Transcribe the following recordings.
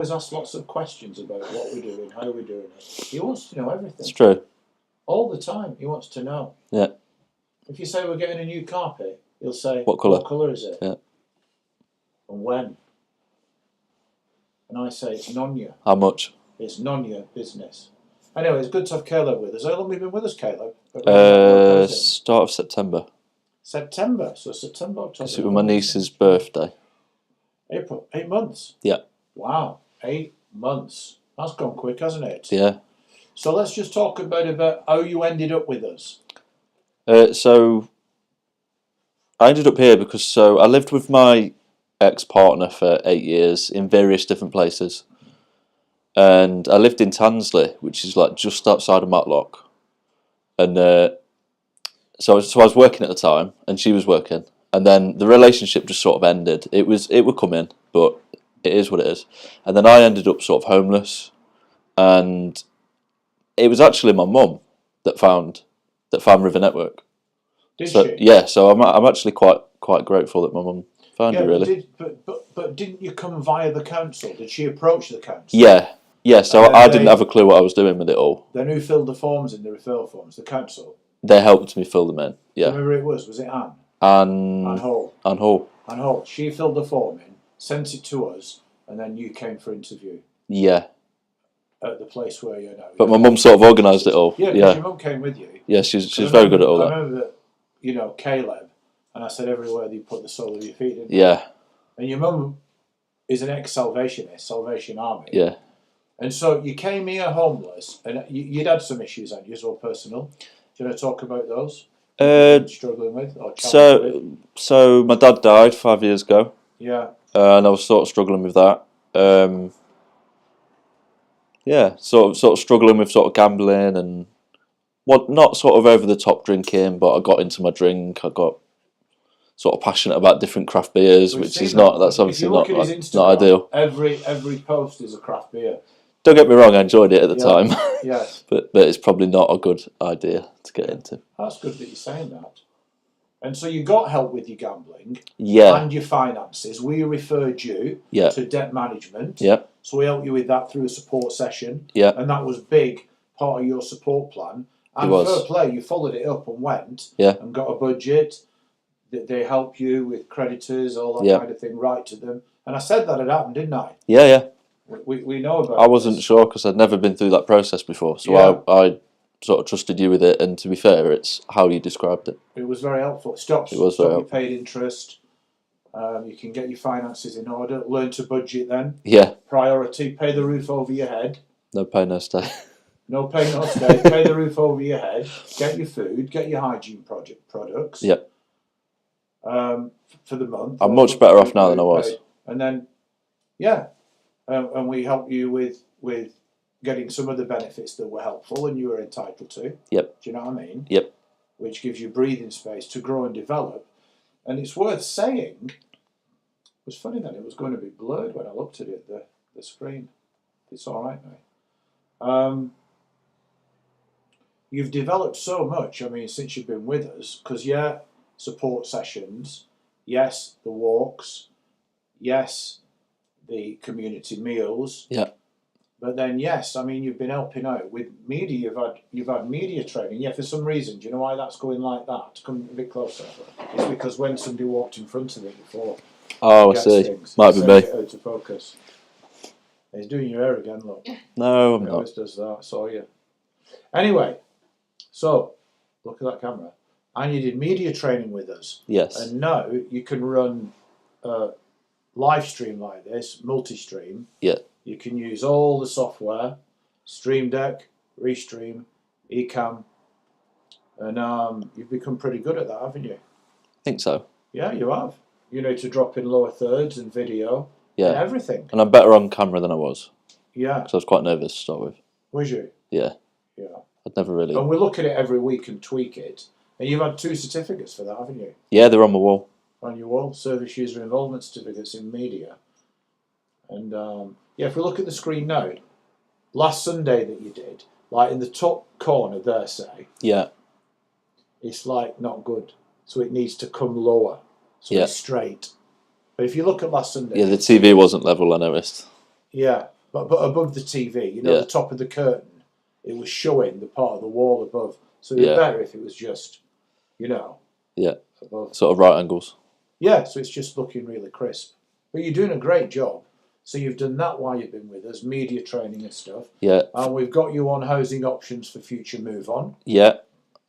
always asks lots of questions about what we're doing, how we're doing it. He wants to know everything. It's true. All the time, he wants to know. Yeah. If you say we're getting a new carpet, he'll say, What colour? What colour is it? Yeah. And when? And I say, it's none your. How much? It's none your business. Anyway, it's good to have Caleb with us. How long have you been with us, Caleb? Start of September. September. So September, October. Because it was my niece's birthday. April. 8 months. Yeah. Wow. 8 months. That's gone quick, hasn't it? Yeah. So let's just talk about how you ended up with us. So I ended up here because I lived with my ex-partner for 8 years in various different places, and I lived in Tansley, which is like just outside of Matlock, and so I was working at the time, and she was working, and then the relationship just sort of ended. It would come in, but it is what it is, and then I ended up sort of homeless, and it was actually my mum that found River Network. Did she? Yeah, so I'm actually quite grateful that my mum found it, really. But didn't you come via the council? Did she approach the council? Yeah. So I didn't have a clue what I was doing with it all. Then who filled the forms in the referral forms? The council. They helped me fill them in. Yeah. Do you remember who it was? Was it Anne? Anne Hall. Anne Hall. Anne Hall. She filled the form in, sent it to us, and then you came for interview. Yeah. At the place where you're now. But my mum sort of organised it all. Yeah, because your mum came with you. Yeah, she's very good at all that. I remember that, Caleb, and I said everywhere that you put the sole of your feet in. Yeah. And your mum is an ex-Salvationist, Salvation Army. Yeah. And so you came here homeless, and you'd had some issues, hadn't you, as well, personal. Do you want to talk about those? Struggling with or with? So my dad died 5 years ago. Yeah. And I was sort of struggling with that. Yeah, sort of struggling with sort of gambling and not sort of over the top drinking, but I got into my drink. I got sort of passionate about different craft beers, which is that's obviously not ideal. Every post is a craft beer. Don't get me wrong, I enjoyed it at the time. Yes. but it's probably not a good idea to get into. That's good that you're saying that. And so you got help with your gambling and your finances. We referred you to debt management. Yeah. So we helped you with that through a support session. Yeah. And that was big part of your support plan. And fair play, you followed it up and went and got a budget. They help you with creditors, all that kind of thing, right to them. And I said that had happened, didn't I? Yeah. We know about it. I wasn't sure because I'd never been through that process before. So I sort of trusted you with it. And to be fair, it's how you described it. It was very helpful. Stop your paid interest. You can get your finances in order. Learn to budget then. Yeah. Priority, pay the roof over your head. No pay, no stay. No pay, no stay. Pay the roof over your head. Get your food. Get your hygiene products. Yep. For the month. I'm much better off now than I was. And then, and we help you with getting some of the benefits that were helpful and you were entitled to. Yep. Do you know what I mean? Yep. Which gives you breathing space to grow and develop. And it's worth saying, it was funny that it was going to be blurred when I looked at it, the screen. It's all right now. You've developed so much, since you've been with us, because, support sessions, yes, the walks, yes, the community meals. Yeah. But then, yes, you've been helping out with media. You've had media training. Yeah, for some reason. Do you know why that's going like that? Come a bit closer. It's because when somebody walked in front of it before. Oh, I see. Things, might be me. Out of focus. He's doing your hair again, look. No, I'm he not. Always does that. I saw you. Anyway, so look at that camera. And you did media training with us. Yes. And now you can run a live stream like this, multi-stream. Yeah. You can use all the software, Stream Deck, Restream, Ecamm, and you've become pretty good at that, haven't you? I think so. Yeah, you have. You know to drop in lower thirds and video and everything. And I'm better on camera than I was. Yeah. Because I was quite nervous to start with. Was you? Yeah. Yeah. I'd never really... And we look at it every week and tweak it. And you've had 2 certificates for that, haven't you? Yeah, they're on my wall. On your wall, service user involvement certificates in media. And if we look at the screen now, last Sunday that you did, like in the top corner there, say, it's like not good. So it needs to come lower. So it's straight. But if you look at last Sunday... Yeah, the TV wasn't level, I noticed. Yeah, but above the TV, you know, the top of the curtain, it was showing the part of the wall above. So it'd be better if it was just, you know, above. Sort of right angles. Yeah, so it's just looking really crisp. But you're doing a great job. So you've done that while you've been with us, media training and stuff. Yeah. And we've got you on housing options for future move on. Yeah.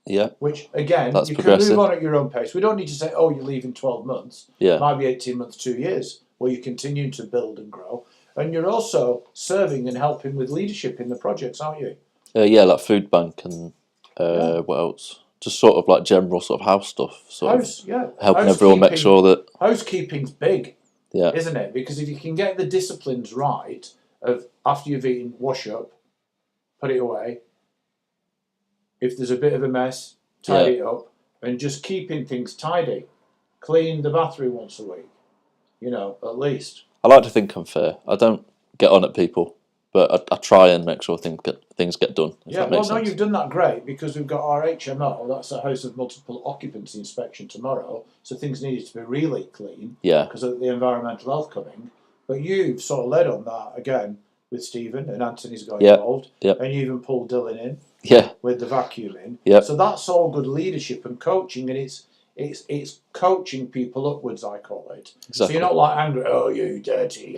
Yeah. Which, again, That's you progressive. can move on at your own pace. We don't need to say, oh, you leave in 12 months. Yeah. It might be 18 months, 2 years, where you continue to build and grow. And you're also serving and helping with leadership in the projects, aren't you? Yeah, like food bank and what else? Just sort of like general sort of house stuff. Helping everyone make sure that... Housekeeping's big, isn't it? Because if you can get the disciplines right of after you've eaten, wash up, put it away. If there's a bit of a mess, tidy it up. And just keeping things tidy. Clean the bathroom once a week, you know, at least. I like to think I'm fair. I don't get on at people, but I try and make sure things get done. Yeah, well, no, you've done that great because we've got our HMO, that's a house of multiple occupancy inspection tomorrow, so things needed to be really clean because of the environmental health coming. But you've sort of led on that again with Stephen, and Anthony's got involved, and you even pulled Dylan in with the vacuuming. So that's all good leadership and coaching, and it's coaching people upwards, I call it. Exactly. So you're not like angry, oh, you dirty.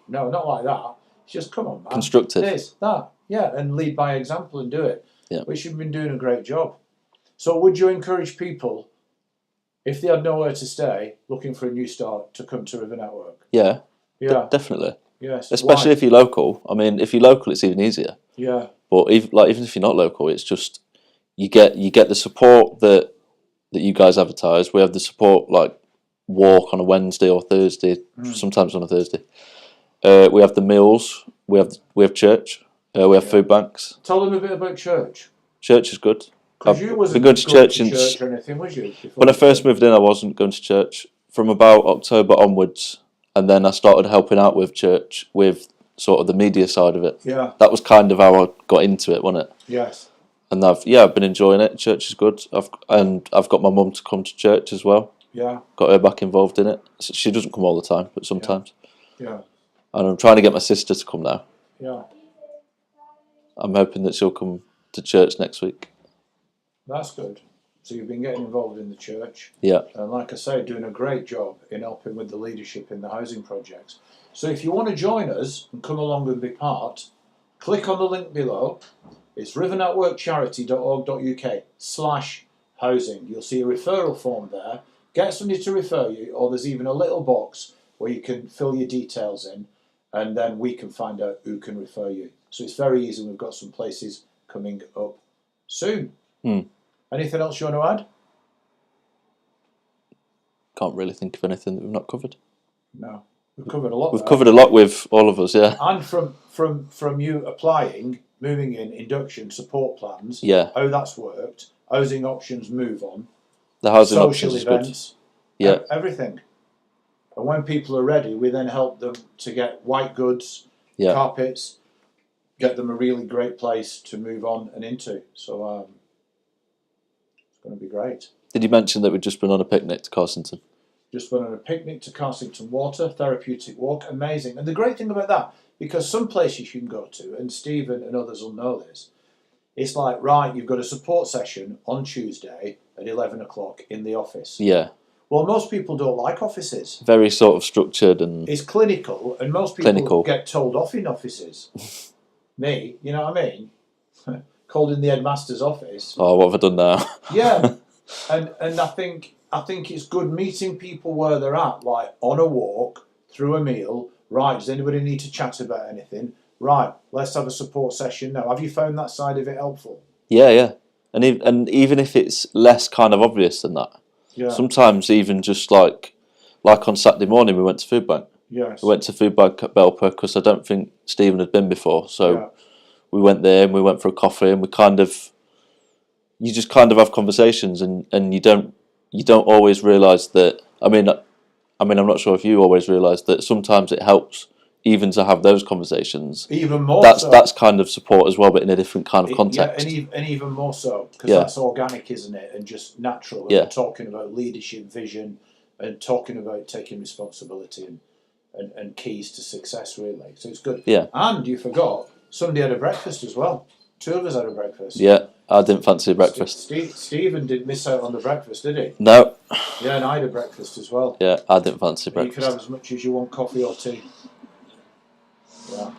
No, not like that. It's just, come on, man. Constructive. This, that. Yeah, and lead by example and do it. Yeah. Which you've been doing a great job. So would you encourage people, if they had nowhere to stay, looking for a new start, to come to River Network? Yeah. Definitely. Yes. Especially if you're local. I mean, if you're local, it's even easier. Yeah. But even if you're not local, it's just you get the support that you guys advertise. We have the support like walk on a Wednesday or Thursday, sometimes on a Thursday. We have the meals. We have church. We have food banks. Tell them a bit about church. Church is good. Because you wasn't going to church or anything, was you? When I first moved in, I wasn't going to church. From about October onwards, and then I started helping out with church with sort of the media side of it. Yeah. That was kind of how I got into it, wasn't it? Yes. And I've been enjoying it. Church is good. I've got my mum to come to church as well. Yeah. Got her back involved in it. She doesn't come all the time, but sometimes. Yeah. And I'm trying to get my sister to come now. Yeah. I'm hoping that she'll come to church next week. That's good. So you've been getting involved in the church. Yeah. And like I say, doing a great job in helping with the leadership in the housing projects. So if you want to join us and come along and be part, click on the link below. It's rivernetworkcharity.org.uk/housing. You'll see a referral form there. Get somebody to refer you, or there's even a little box where you can fill your details in, and then we can find out who can refer you. So it's very easy. We've got some places coming up soon. Anything else you want to add? Can't really think of anything that we've not covered. No, we've covered a lot. We've covered a lot with all of us, yeah. And from you applying, moving in, induction, support plans, how that's worked, housing options, move on, the housing social options events, is good. Everything. And when people are ready, we then help them to get white goods, carpets, get them a really great place to move on and into. So it's going to be great. Did you mention that we've just been on a picnic to Carsington? Just went on a picnic to Carsington Water, therapeutic walk, amazing. And the great thing about that, because some places you can go to, and Stephen and others will know this, it's like, right, you've got a support session on Tuesday at 11 o'clock in the office. Yeah. Well, most people don't like offices. Very sort of structured and... It's clinical, and most people get told off in offices. Me, you know what I mean? Called in the headmaster's office. Oh, what have I done now? Yeah. And I think it's good meeting people where they're at, like on a walk, through a meal. Right, does anybody need to chat about anything? Right, let's have a support session now. Have you found that side of it helpful? Yeah. And even if it's less kind of obvious than that. Yeah. Sometimes even just like on Saturday morning we went to Food Bank. Yes. We went to Food Bank at Belper because I don't think Stephen had been before. So we went there and we went for a coffee and you just kind of have conversations and you don't always realise that. I mean, I'm not sure if you always realise that sometimes it helps even to have those conversations. Even more. That's kind of support as well, but in a different kind of context. Yeah, and even more so because that's organic, isn't it? And just natural. And talking about leadership, vision, and talking about taking responsibility and keys to success, really. So it's good. Yeah. And you forgot, somebody had a breakfast as well. 2 of us had a breakfast. Yeah, I didn't fancy breakfast. Stephen didn't miss out on the breakfast, did he? No. Yeah, and I had a breakfast as well. Yeah, I didn't fancy breakfast. You could have as much as you want, coffee or tea. Yeah.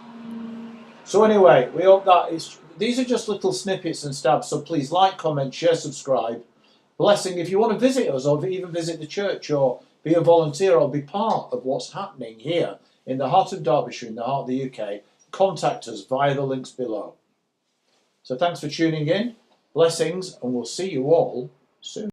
So anyway, we hope that is. These are just little snippets and stabs. So please like, comment, share, subscribe. Blessing. If you want to visit us, or even visit the church, or be a volunteer, or be part of what's happening here in the heart of Derbyshire, in the heart of the UK, contact us via the links below. So thanks for tuning in. Blessings, and we'll see you all soon.